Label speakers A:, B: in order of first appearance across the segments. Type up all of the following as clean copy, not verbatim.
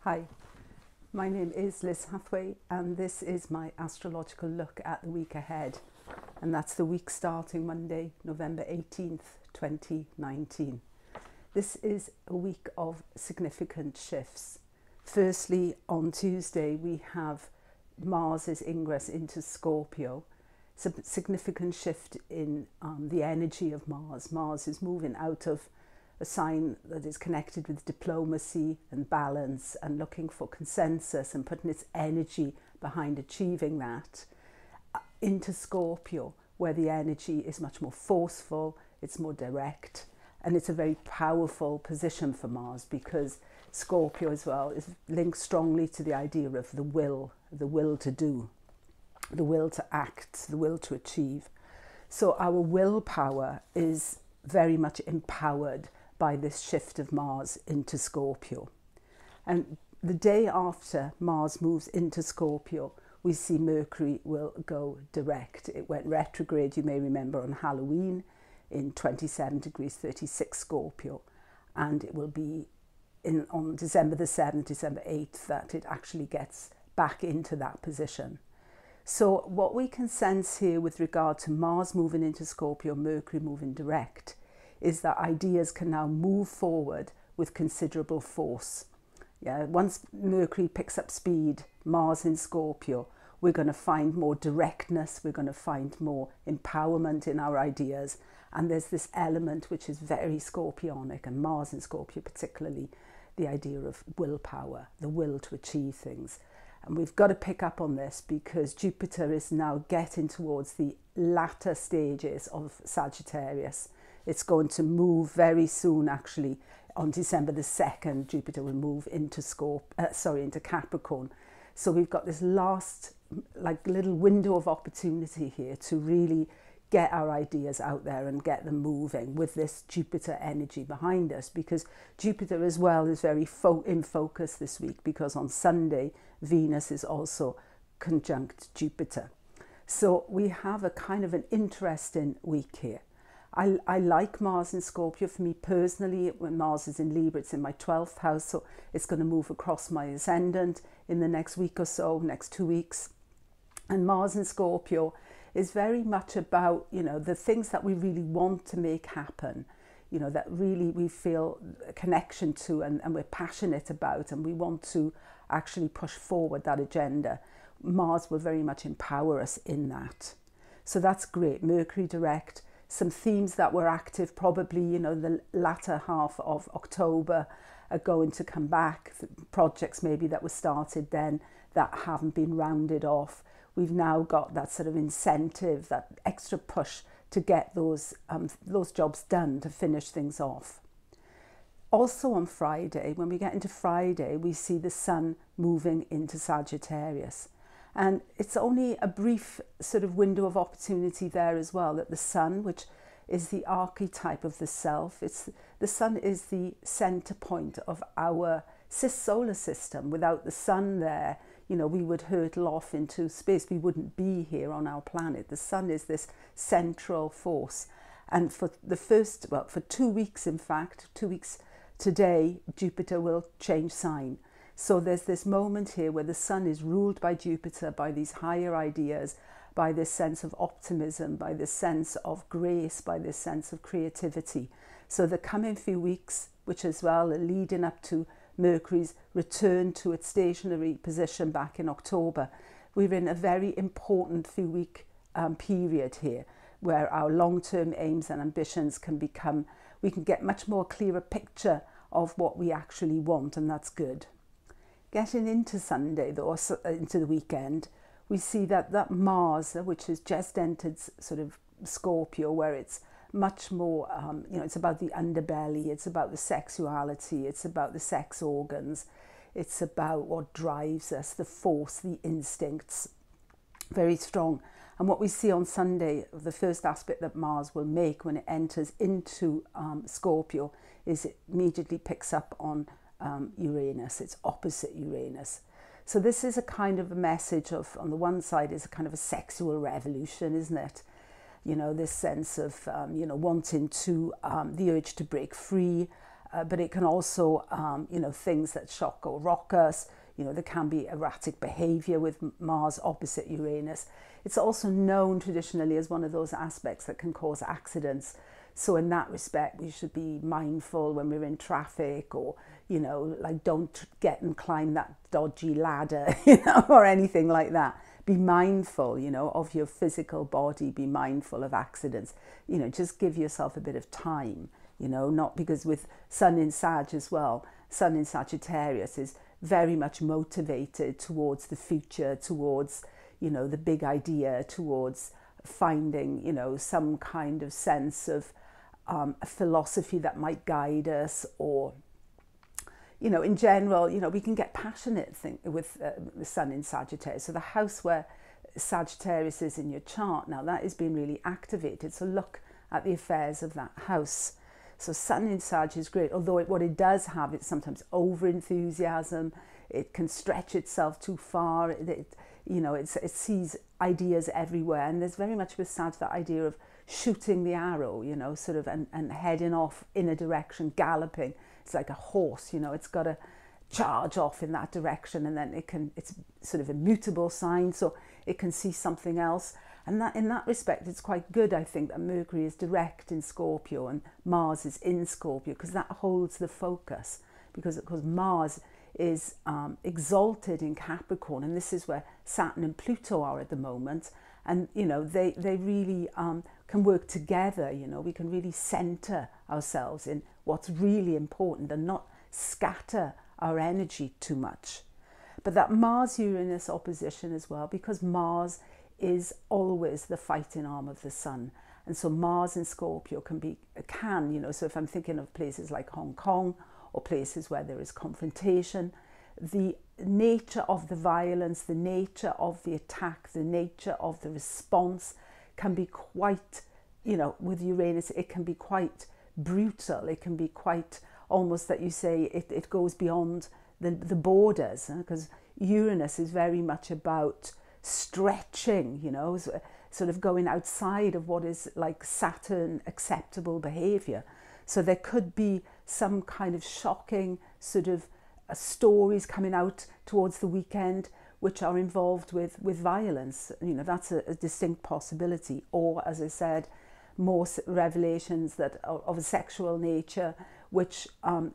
A: Hi, my name is Liz Hathway and this is my astrological look at the week ahead, and that's the week starting Monday, November 18th, 2019. This is a week of significant shifts. Firstly, on Tuesday we have Mars's ingress into Scorpio. It's a significant shift in the energy of Mars. Mars is moving out of a sign that is connected with diplomacy and balance and looking for consensus and putting its energy behind achieving that, into Scorpio, where the energy is much more forceful, it's more direct, and it's a very powerful position for Mars because Scorpio as well is linked strongly to the idea of the will to do, the will to act, the will to achieve. So our willpower is very much empowered by this shift of Mars into Scorpio. And the day after Mars moves into Scorpio, we see Mercury will go direct. It went retrograde, you may remember, on Halloween in 27 degrees 36 Scorpio, and it will be on December the 7th, December 8th that it actually gets back into that position. So what we can sense here with regard to Mars moving into Scorpio, Mercury moving direct, is that ideas can now move forward with considerable force. Once Mercury picks up speed, Mars in Scorpio, we're going to find more directness, we're going to find more empowerment in our ideas, and there's this element which is very Scorpionic, and Mars in Scorpio particularly, the idea of willpower, the will to achieve things. And we've got to pick up on this because Jupiter is now getting towards the latter stages of Sagittarius. It's going to move very soon, actually. On December the 2nd, Jupiter will move into Capricorn. So we've got this last little window of opportunity here to really get our ideas out there and get them moving with this Jupiter energy behind us, because Jupiter as well is very in focus this week, because on Sunday Venus is also conjunct Jupiter. So we have a kind of an interesting week here. I like Mars in Scorpio. For me personally, when Mars is in Libra, it's in my 12th house, so it's going to move across my ascendant in the next week or so, next 2 weeks. And Mars in Scorpio is very much about, the things that we really want to make happen, that really we feel a connection to and we're passionate about, and we want to actually push forward that agenda. Mars will very much empower us in that. So that's great. Mercury direct. Some themes that were active probably, the latter half of October are going to come back. Projects maybe that were started then that haven't been rounded off. We've now got that sort of incentive, that extra push to get those jobs done, to finish things off. Also on Friday, when we get into Friday, we see the Sun moving into Sagittarius. And it's only a brief sort of window of opportunity there as well, that the Sun, which is the archetype of the self, the Sun is the center point of our solar system. Without the Sun there, we would hurtle off into space. We wouldn't be here on our planet. The Sun is this central force. And for 2 weeks, in fact, 2 weeks today, Jupiter will change sign. So there's this moment here where the Sun is ruled by Jupiter, by these higher ideas, by this sense of optimism, by this sense of grace, by this sense of creativity. So the coming few weeks, which as well are leading up to Mercury's return to its stationary position back in October, we're in a very important few week period here where our long-term aims and ambitions we can get much more clearer picture of what we actually want, and that's good. Getting into Sunday, though, into the weekend, we see that Mars, which has just entered sort of Scorpio, where it's much more, it's about the underbelly, it's about the sexuality, it's about the sex organs, it's about what drives us, the force, the instincts, very strong. And what we see on Sunday, the first aspect that Mars will make when it enters into Scorpio, is it immediately picks up on Uranus. It's opposite Uranus. So this is a kind of a message of, on the one side, is a kind of a sexual revolution, isn't it? This sense of, wanting to, the urge to break free, but it can also, you know, things that shock or rock us. You know, there can be erratic behavior with Mars opposite Uranus. It's also known traditionally as one of those aspects that can cause accidents. So in that respect, we should be mindful when we're in traffic, or, you know, like don't get and climb that dodgy ladder, you know, or anything like that. Be mindful, you know, of your physical body. Be mindful of accidents. You know, just give yourself a bit of time, you know, not because with Sun in Sag as well, Sun in Sagittarius is very much motivated towards the future, towards, you know, the big idea, towards finding, you know, some kind of sense of a philosophy that might guide us, or, you know, in general, you know, we can get passionate with the Sun in Sagittarius. So the house where Sagittarius is in your chart now, that is being really activated. So look at the affairs of that house. So Sun in Sag is great, although what it does have, it's sometimes over-enthusiasm. It can stretch itself too far. You know, it sees ideas everywhere. And there's very much with Sag that idea of shooting the arrow, you know, sort of, and heading off in a direction, galloping. It's like a horse, you know, it's got to charge off in that direction, and then it's sort of a mutable sign, so it can see something else. And that, in that respect, it's quite good, I think, that Mercury is direct in Scorpio and Mars is in Scorpio, because that holds the focus. Because Mars is exalted in Capricorn, and this is where Saturn and Pluto are at the moment. And, you know, they really can work together, you know. We can really center ourselves in what's really important and not scatter our energy too much. But that Mars-Uranus opposition as well, because Mars is always the fighting arm of the Sun. And so Mars in Scorpio can, you know, so if I'm thinking of places like Hong Kong or places where there is confrontation, the nature of the violence, the nature of the attack, the nature of the response can be quite, you know, with Uranus, it can be quite brutal. It can be quite almost that you say it goes beyond the borders, because Uranus is very much about stretching, you know, sort of going outside of what is like Saturn acceptable behavior. So there could be some kind of shocking sort of stories coming out towards the weekend which are involved with violence. You know, that's a distinct possibility. Or, as I said, more revelations that are of a sexual nature, which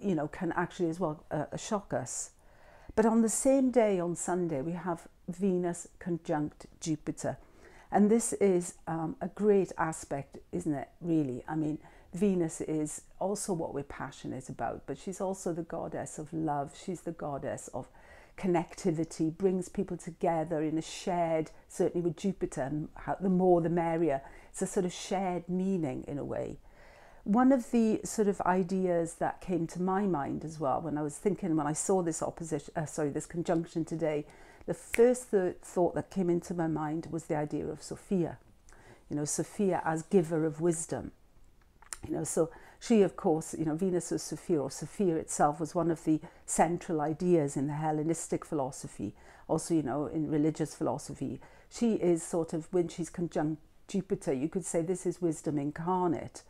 A: you know, can actually as well shock us. But on the same day, on Sunday, we have Venus conjunct Jupiter. And this is a great aspect, isn't it, really? I mean, Venus is also what we're passionate about, but she's also the goddess of love. She's the goddess of connectivity, brings people together in a shared, certainly with Jupiter, the more the merrier. It's a sort of shared meaning in a way. One of the sort of ideas that came to my mind as well when I was thinking, when I saw this this conjunction today, the first thought that came into my mind was the idea of Sophia. You know, Sophia as giver of wisdom. You know, so she, of course, you know, Venus was Sophia, or Sophia itself was one of the central ideas in the Hellenistic philosophy, also, you know, in religious philosophy. She is sort of, when she's conjunct Jupiter, you could say this is wisdom incarnate.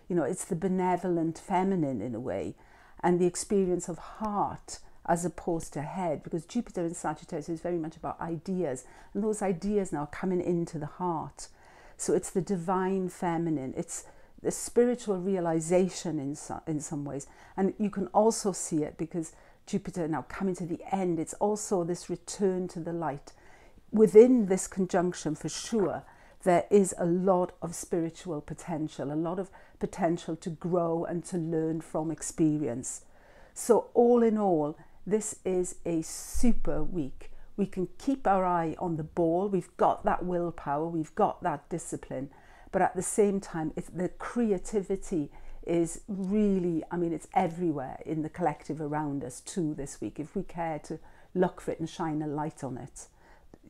A: You know, it's the benevolent feminine in a way, and the experience of heart as opposed to head, because Jupiter in Sagittarius is very much about ideas, and those ideas now are coming into the heart. So it's the divine feminine, it's the spiritual realization in some ways. And you can also see it because Jupiter now coming to the end, it's also this return to the light. Within this conjunction, for sure, there is a lot of spiritual potential, a lot of potential to grow and to learn from experience. So all in all, this is a super week. We can keep our eye on the ball. We've got that willpower, we've got that discipline, but at the same time, the creativity is really, I mean, it's everywhere in the collective around us too this week, if we care to look for it and shine a light on it.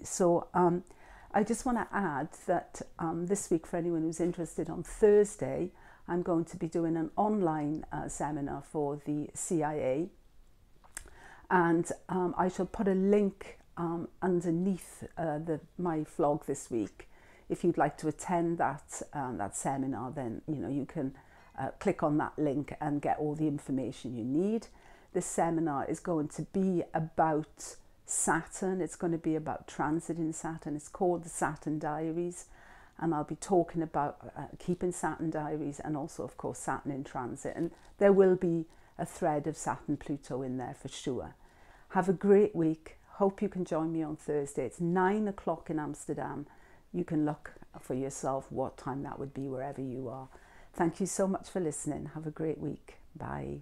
A: So I just want to add that this week, for anyone who's interested, on Thursday, I'm going to be doing an online seminar for the CIA. And I shall put a link underneath my vlog this week. If you'd like to attend that seminar, then, you know, you can click on that link and get all the information you need. This seminar is going to be about Saturn. It's going to be about transit in Saturn. It's called the Saturn Diaries, and I'll be talking about keeping Saturn diaries and also, of course, Saturn in transit. And there will be a thread of Saturn-Pluto in there for sure. Have a great week. Hope you can join me on Thursday. It's 9 o'clock in Amsterdam. You can look for yourself what time that would be wherever you are. Thank you so much for listening. Have a great week. Bye.